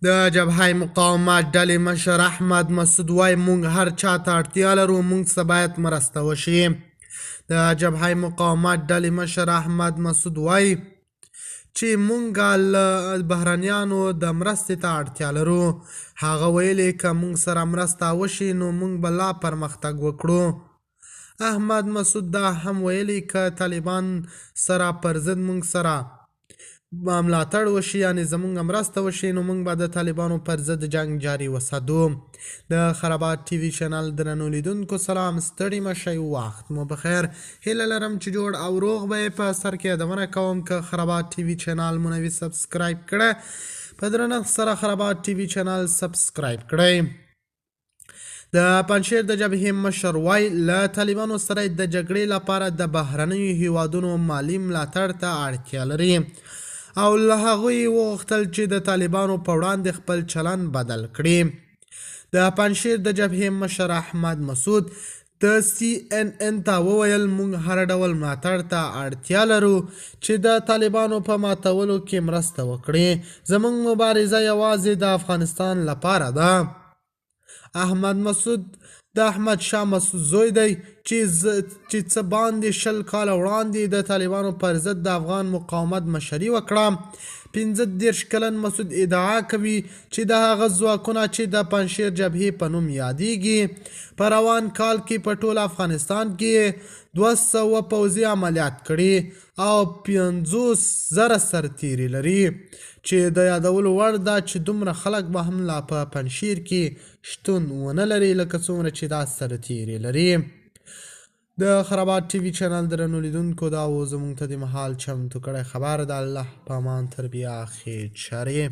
د جبهه مقاومت ډلې مشر احمد مسعود وایي موږ هر چا ته اړتیا لرو، موږ څه باید مرسته وشي. د جبهه مقاومت ډلې مشر احمد مسعود وایي چې موږ له بهرنیانو د مرستې ته اړتیا لرو. هغه ویلي که موږ سره مرسته وشي نو موږ به لا پرمختګ وکړو. احمد مسعود دا هم ویلي که طالبان سره پر ضد موږ سره ملاتړ وشي، یعنې زموږ مرسته وشي، نو موږ به د طالبانو پر ضد جنګ جاري وساتو. د خرابات ټي وي چینل درنو لیدونکو سلام، ستړي مه شئ، وخت مو بخیر. هیله لرم چې جوړ او روغ به یې. په سر کې یادونه کوم که خرابات ټي وي چینل مو نوي سبسکرایب کړه، په درنښت سره خرابات ټي وي چینل سبسکرایب کړئ. د پنجشیر د جبهې مشر وایي له طالبانو سره د جګړې لپاره د بهرنیو هیوادونو مالي ملاتړ ته اړتیا لري او له هغوی وغوښتل چې د طالبانو په وړاندې خپل چلند بدل کړي. د پنجشیر د جبهې مشر احمد مسعود د CNN ته وویل موږ هر ډول ملاتړ ته اړتیا لرو چې د طالبانو په ماتولو کې مرسته وکړي. زموږ مبارزه یوازې د افغانستان لپاره ده. احمد مسعود د احمد شاه مسعود زوی دی چې څه باندې 20 کاله وړاندې د طالبانو پر ضد د افغان مقاومت مشري وکړه. 15 کلن مسعود ادعا کوي چې د هغه ځواکونه چې د پنجشیر جبهې په نوم یادېږي په روان کال کې په ټول افغانستان کې 200 پوځي عملیات کړي او 50,000 سرتیري لري، چې د یادولو وړ ده چې دومره خلک به هم لا په پنجشیر کې شتون ونه لري لکه څومره چې دا سرتیري لري. د خرابات ټي وي چینل درنو لیدونکو دا و زموږ ته د مهال چمتو کړی خبر د الله په امان تر بیا خیر چارې.